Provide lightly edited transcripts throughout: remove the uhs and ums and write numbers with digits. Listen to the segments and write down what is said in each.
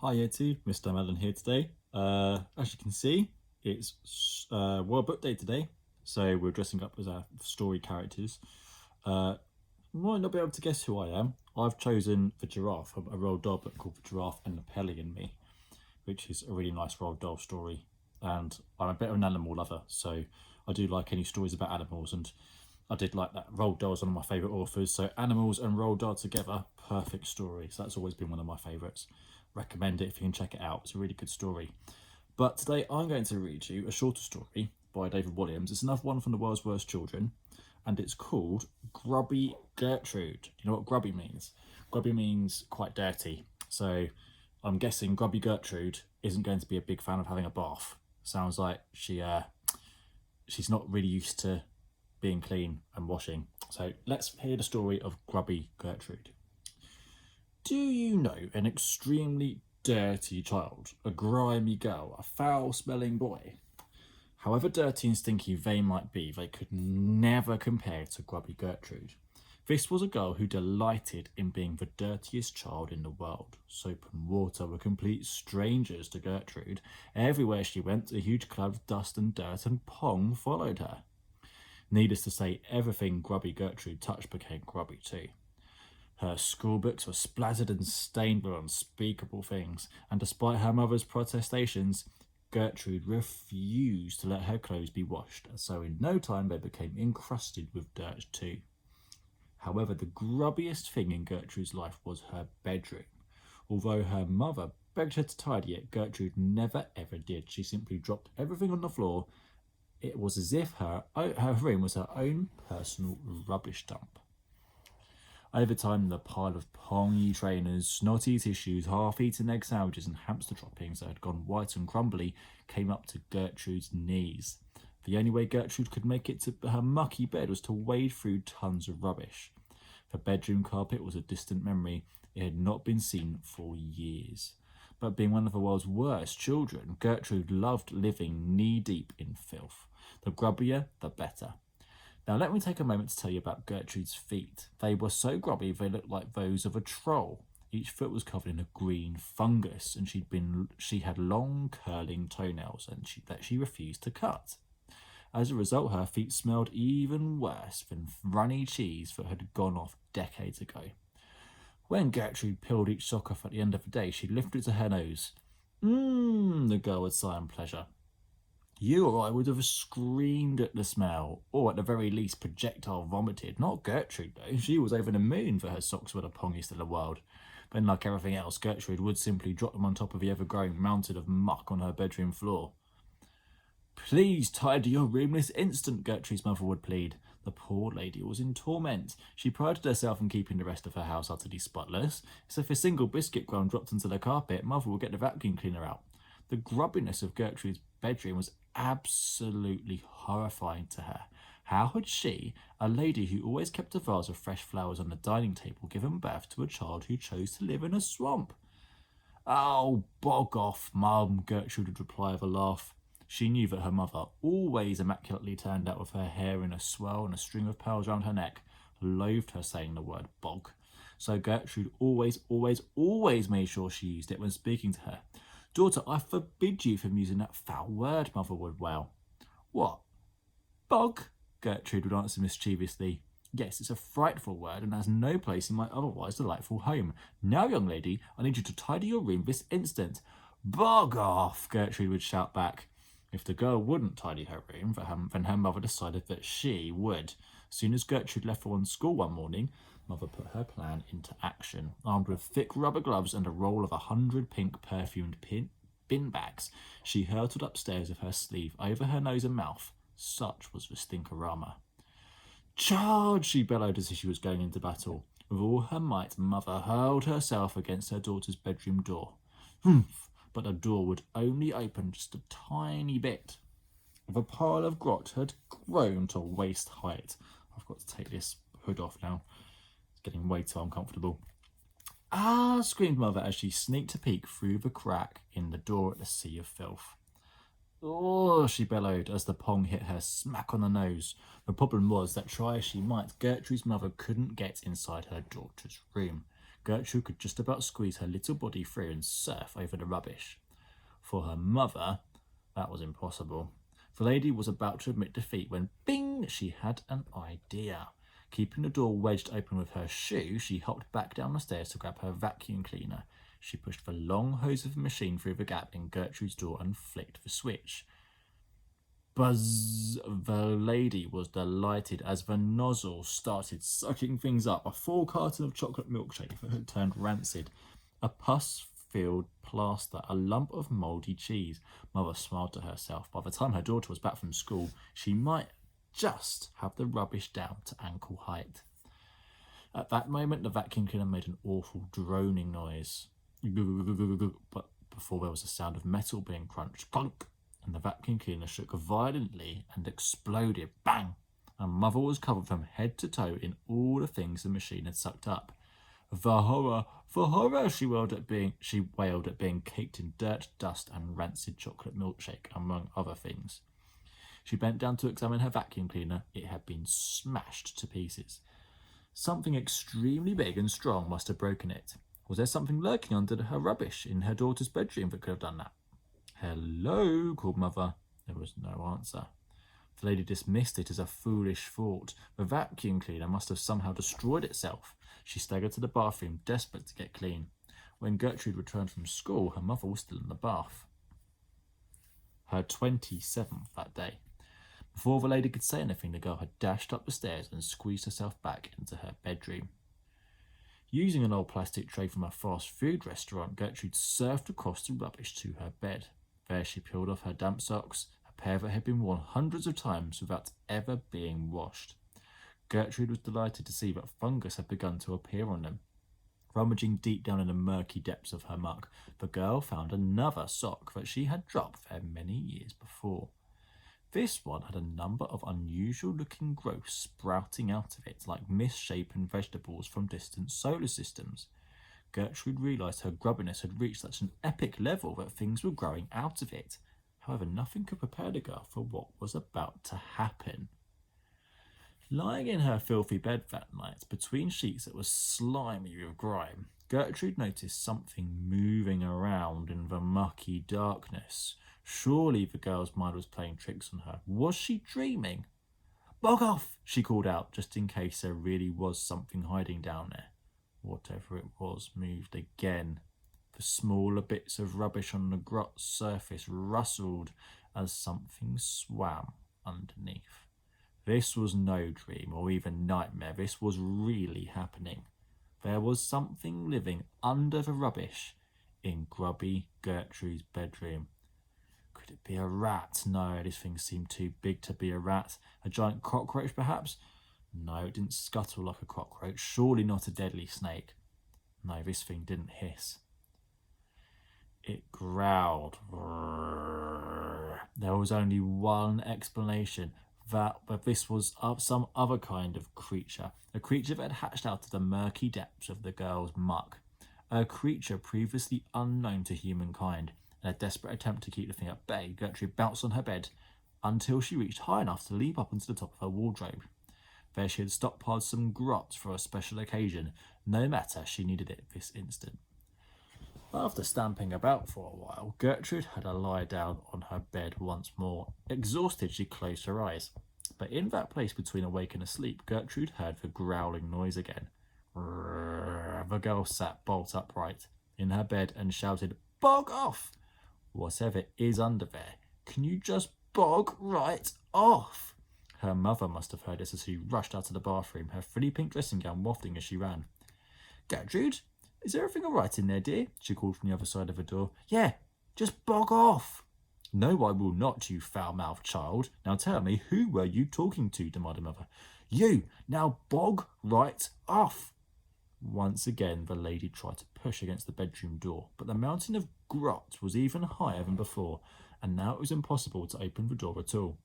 Hi Year 2, Mr. Mellon here today. As you can see, it's World Book Day today, so we're dressing up as our story characters. Might not be able to guess who I am. I've chosen the giraffe, a Roald Dahl book called The Giraffe and the Pelly and Me, which is a really nice Roald Dahl story. And I'm a bit of an animal lover, so I do like any stories about animals, and I did like that. Roald Dahl is one of my favourite authors, so animals and Roald Dahl together, perfect story. So that's always been one of my favourites. Recommend it if you can check it out. It's a really good story. But today I'm going to read you a shorter story by David Walliams. It's another one from The World's Worst Children, and it's called Grubby Gertrude. You know what grubby means? Grubby means quite dirty. So I'm guessing Grubby Gertrude isn't going to be a big fan of having a bath. Sounds like she's not really used to being clean and washing. So let's hear the story of Grubby Gertrude. Do you know an extremely dirty child, a grimy girl, a foul-smelling boy? However dirty and stinky they might be, they could never compare to Grubby Gertrude. This was a girl who delighted in being the dirtiest child in the world. Soap and water were complete strangers to Gertrude. Everywhere she went, a huge cloud of dust and dirt and pong followed her. Needless to say, everything Grubby Gertrude touched became grubby too. Her schoolbooks were splattered and stained with unspeakable things, and despite her mother's protestations, Gertrude refused to let her clothes be washed, so in no time they became encrusted with dirt too. However, the grubbiest thing in Gertrude's life was her bedroom. Although her mother begged her to tidy it, Gertrude never ever did. She simply dropped everything on the floor. It was as if her room was her own personal rubbish dump. Over time, the pile of pongy trainers, snotty tissues, half-eaten egg sandwiches and hamster droppings that had gone white and crumbly came up to Gertrude's knees. The only way Gertrude could make it to her mucky bed was to wade through tons of rubbish. The bedroom carpet was a distant memory. It had not been seen for years. But being one of the world's worst children, Gertrude loved living knee-deep in filth. The grubbier, the better. Now let me take a moment to tell you about Gertrude's feet. They were so grubby they looked like those of a troll. Each foot was covered in a green fungus, and she had long curling toenails that she refused to cut. As a result, her feet smelled even worse than runny cheese that had gone off decades ago. When Gertrude peeled each sock off at the end of the day, she lifted it to her nose. The girl would sigh in pleasure. You or I would have screamed at the smell, or at the very least projectile vomited. Not Gertrude, though. She was over the moon for her socks were the pongiest in the world. Then, like everything else, Gertrude would simply drop them on top of the ever-growing mountain of muck on her bedroom floor. Please tidy your room this instant, Gertrude's mother would plead. The poor lady was in torment. She prided herself on keeping the rest of her house utterly spotless. So if a single biscuit crumb dropped onto the carpet, mother would get the vacuum cleaner out. The grubbiness of Gertrude's bedroom was absolutely horrifying to her. How had she, a lady who always kept a vase of fresh flowers on the dining table, given birth to a child who chose to live in a swamp? Oh, bog off, Mum, Gertrude would reply with a laugh. She knew that her mother, always immaculately turned out with her hair in a swirl and a string of pearls round her neck, loathed her saying the word bog. So Gertrude always made sure she used it when speaking to her. Daughter, I forbid you from using that foul word, mother would wail. What? Bog? Gertrude would answer mischievously. Yes, it's a frightful word and has no place in my otherwise delightful home. Now, young lady, I need you to tidy your room this instant. Bog off, Gertrude would shout back. If the girl wouldn't tidy her room, then her mother decided that she would. As soon as Gertrude left for one school one morning, Mother put her plan into action. Armed with thick rubber gloves and a roll of 100 pink perfumed bin bags, she hurtled upstairs with her sleeve over her nose and mouth. Such was the stinkorama. Charge! She bellowed as if she was going into battle. With all her might, Mother hurled herself against her daughter's bedroom door. Humph! But the door would only open just a tiny bit. The pile of grot had grown to waist height. I've got to take this hood off now. Getting way too uncomfortable. Ah, screamed Mother as she sneaked a peek through the crack in the door at the sea of filth. Oh, she bellowed as the pong hit her smack on the nose. The problem was that try as she might, Gertrude's mother couldn't get inside her daughter's room. Gertrude could just about squeeze her little body through and surf over the rubbish. For her mother, that was impossible. The lady was about to admit defeat when, bing, she had an idea. Keeping the door wedged open with her shoe, she hopped back down the stairs to grab her vacuum cleaner. She pushed the long hose of the machine through the gap in Gertrude's door and flicked the switch. Buzz! The lady was delighted as the nozzle started sucking things up. A full carton of chocolate milkshake that had turned rancid. A pus-filled plaster, a lump of mouldy cheese. Mother smiled to herself. By the time her daughter was back from school, she might just have the rubbish down to ankle height. At that moment, the vacuum cleaner made an awful droning noise. But before there was a sound of metal being crunched, clunk, and the vacuum cleaner shook violently and exploded, bang, and Mother was covered from head to toe in all the things the machine had sucked up. The horror, she wailed at being caked in dirt, dust, and rancid chocolate milkshake, among other things. She bent down to examine her vacuum cleaner. It had been smashed to pieces. Something extremely big and strong must have broken it. Was there something lurking under her rubbish in her daughter's bedroom that could have done that? Hello, called Mother. There was no answer. The lady dismissed it as a foolish thought. The vacuum cleaner must have somehow destroyed itself. She staggered to the bathroom, desperate to get clean. When Gertrude returned from school, her mother was still in the bath. Her 27th that day. Before the lady could say anything, the girl had dashed up the stairs and squeezed herself back into her bedroom. Using an old plastic tray from a fast food restaurant, Gertrude surfed across the rubbish to her bed. There she peeled off her damp socks, a pair that had been worn hundreds of times without ever being washed. Gertrude was delighted to see that fungus had begun to appear on them. Rummaging deep down in the murky depths of her muck, the girl found another sock that she had dropped there many years before. This one had a number of unusual-looking growths sprouting out of it, like misshapen vegetables from distant solar systems. Gertrude realised her grubbiness had reached such an epic level that things were growing out of it. However, nothing could prepare the girl for what was about to happen. Lying in her filthy bed that night, between sheets that were slimy with grime, Gertrude noticed something moving around in the mucky darkness. Surely the girl's mind was playing tricks on her. Was she dreaming? "Bog off!" she called out, just in case there really was something hiding down there. Whatever it was moved again. The smaller bits of rubbish on the grot's surface rustled as something swam underneath. This was no dream or even nightmare. This was really happening. There was something living under the rubbish in grubby Gertrude's bedroom. Could it be a rat? No, this thing seemed too big to be a rat. A giant cockroach, perhaps? No, it didn't scuttle like a cockroach. Surely not a deadly snake. No, this thing didn't hiss. It growled. There was only one explanation, that this was some other kind of creature, a creature that had hatched out of the murky depths of the girl's muck, a creature previously unknown to humankind. In a desperate attempt to keep the thing at bay, Gertrude bounced on her bed until she reached high enough to leap up onto the top of her wardrobe. There she had stockpiled some grot for a special occasion, no matter she needed it this instant. After stamping about for a while, Gertrude had a lie down on her bed once more. Exhausted, she closed her eyes. But in that place between awake and asleep, Gertrude heard the growling noise again. The girl sat bolt upright in her bed and shouted, "Bog off! Whatever is under there, can you just bog right off?" Her mother must have heard this as she rushed out of the bathroom, her frilly pink dressing gown wafting as she ran. "Gertrude, is everything all right in there, dear?" she called from the other side of the door. "Yeah, just bog off." "No, I will not, you foul-mouthed child. Now tell me, who were you talking to?" demanded Mother. "You! Now bog right off!" Once again, the lady tried to push against the bedroom door, but the mountain of grot was even higher than before, and now it was impossible to open the door at all.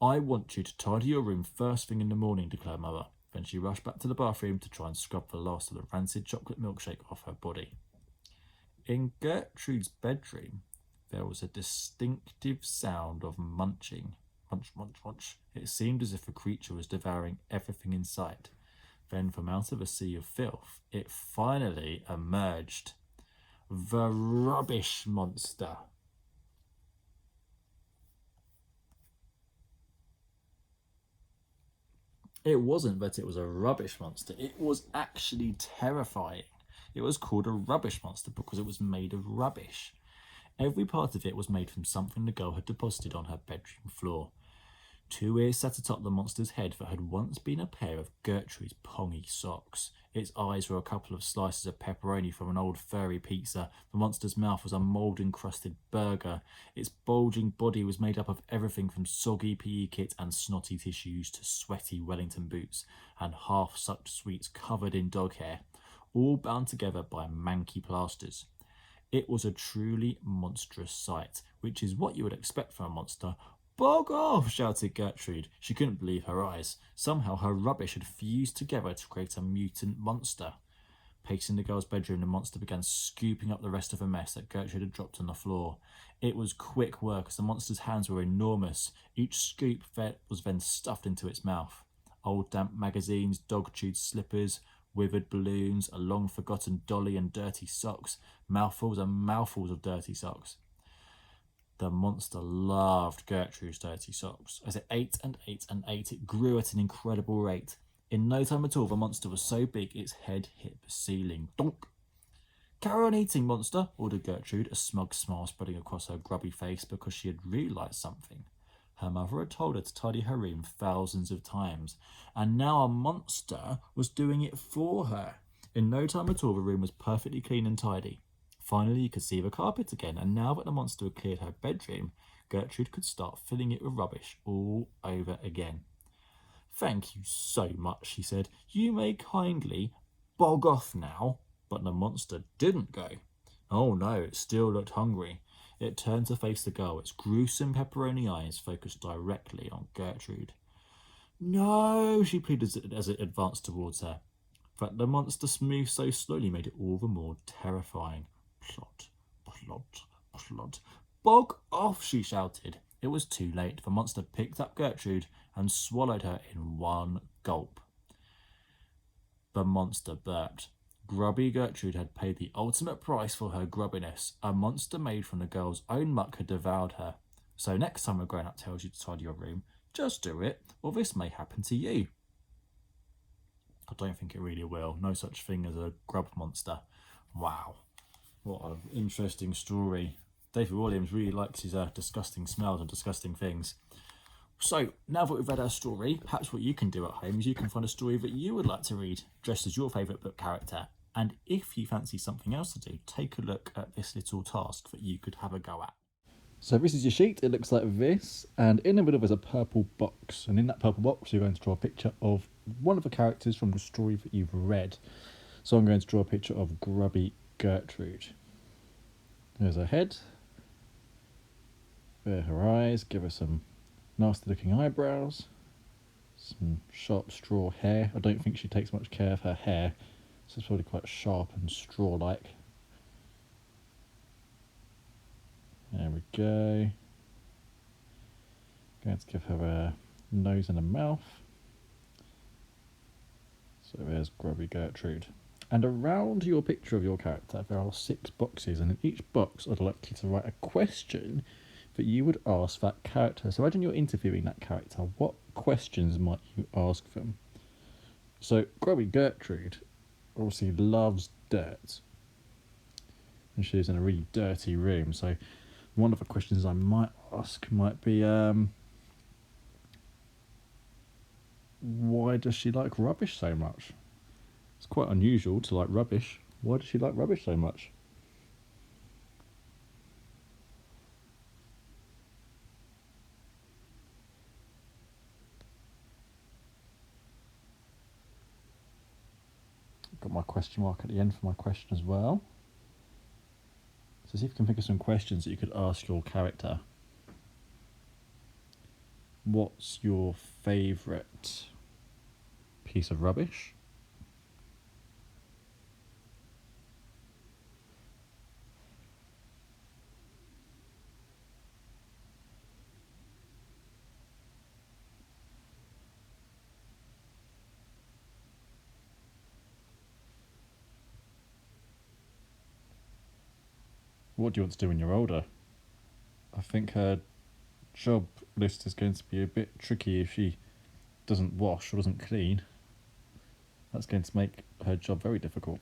"I want you to tidy your room first thing in the morning," declared Mother. Then she rushed back to the bathroom to try and scrub the last of the rancid chocolate milkshake off her body. In Gertrude's bedroom, there was a distinctive sound of munching. Munch, munch, munch. It seemed as if a creature was devouring everything in sight. Then from out of a sea of filth, it finally emerged. The Rubbish Monster. It wasn't that it was a rubbish monster, it was actually terrifying. It was called a rubbish monster because it was made of rubbish. Every part of it was made from something the girl had deposited on her bedroom floor. Two ears sat atop the monster's head that had once been a pair of Gertrude's pongy socks. Its eyes were a couple of slices of pepperoni from an old furry pizza. The monster's mouth was a mould-encrusted burger. Its bulging body was made up of everything from soggy PE kits and snotty tissues to sweaty Wellington boots and half-sucked sweets covered in dog hair, all bound together by manky plasters. It was a truly monstrous sight, which is what you would expect from a monster. "Bog off!" shouted Gertrude. She couldn't believe her eyes. Somehow her rubbish had fused together to create a mutant monster. Pacing the girl's bedroom, the monster began scooping up the rest of the mess that Gertrude had dropped on the floor. It was quick work, as the monster's hands were enormous. Each scoop was then stuffed into its mouth. Old damp magazines, dog-chewed slippers, withered balloons, a long-forgotten dolly and dirty socks, mouthfuls and mouthfuls of dirty socks. The monster loved Gertrude's dirty socks. As it ate and ate and ate, it grew at an incredible rate. In no time at all, the monster was so big its head hit the ceiling. Donk! "Carry on eating, monster," ordered Gertrude, a smug smile spreading across her grubby face because she had realised something. Her mother had told her to tidy her room thousands of times, and now a monster was doing it for her. In no time at all, the room was perfectly clean and tidy. Finally, you could see the carpet again, and now that the monster had cleared her bedroom, Gertrude could start filling it with rubbish all over again. "Thank you so much," she said. "You may kindly bog off now." But the monster didn't go. Oh no, it still looked hungry. It turned to face the girl, its gruesome pepperoni eyes focused directly on Gertrude. "No," she pleaded as it advanced towards her. But the monster moved so slowly made it all the more terrifying. "Plot, plot, plot. Bog off," she shouted. It was too late. The monster picked up Gertrude and swallowed her in one gulp. The monster burped. Grubby Gertrude had paid the ultimate price for her grubbiness. A monster made from the girl's own muck had devoured her. So next time a grown-up tells you to tidy your room, just do it, or this may happen to you. I don't think it really will. No such thing as a grub monster. Wow. What an interesting story. David Williams really likes his disgusting smells and disgusting things. So, now that we've read our story, perhaps what you can do at home is you can find a story that you would like to read, dressed as your favourite book character. And if you fancy something else to do, take a look at this little task that you could have a go at. So this is your sheet. It looks like this, and in the middle there's a purple box, and in that purple box you're going to draw a picture of one of the characters from the story that you've read. So I'm going to draw a picture of Grubby Gertrude. There's her head. There are her eyes. Give her some nasty looking eyebrows. Some sharp straw hair. I don't think she takes much care of her hair, so it's probably quite sharp and straw-like. There we go. Going to give her a nose and a mouth. So there's Grubby Gertrude. And around your picture of your character there are 6 boxes, and in each box I'd like you to write a question that you would ask that character. So imagine you're interviewing that character. What questions might you ask them? So Grubby Gertrude obviously loves dirt, and she lives in a really dirty room. So one of the questions I might ask might be, why does she like rubbish so much? It's quite unusual to like rubbish. Why does she like rubbish so much? Got my question mark at the end for my question as well. So see if you can think of some questions that you could ask your character. What's your favourite piece of rubbish? What do you want to do when you're older? I think her job list is going to be a bit tricky if she doesn't wash or doesn't clean. That's going to make her job very difficult.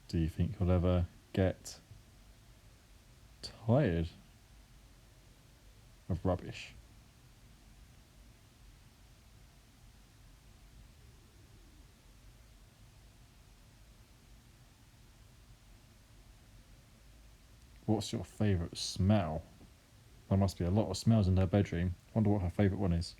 Do you think you'll ever get tired of rubbish? What's your favourite smell? There must be a lot of smells in her bedroom. Wonder what her favourite one is.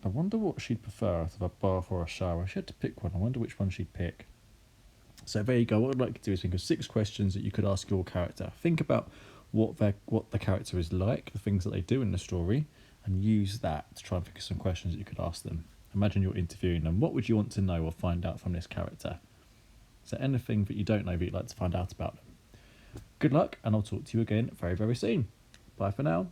I wonder what she'd prefer out of a bath or a shower. If she had to pick one, I wonder which one she'd pick. So there you go. What I'd like to do is think of 6 questions that you could ask your character. Think about what the character is like, the things that they do in the story, and use that to try and think of some questions that you could ask them. Imagine you're interviewing them. What would you want to know or find out from this character? Is there anything that you don't know that you'd like to find out about them? Good luck, and I'll talk to you again very, very soon. Bye for now.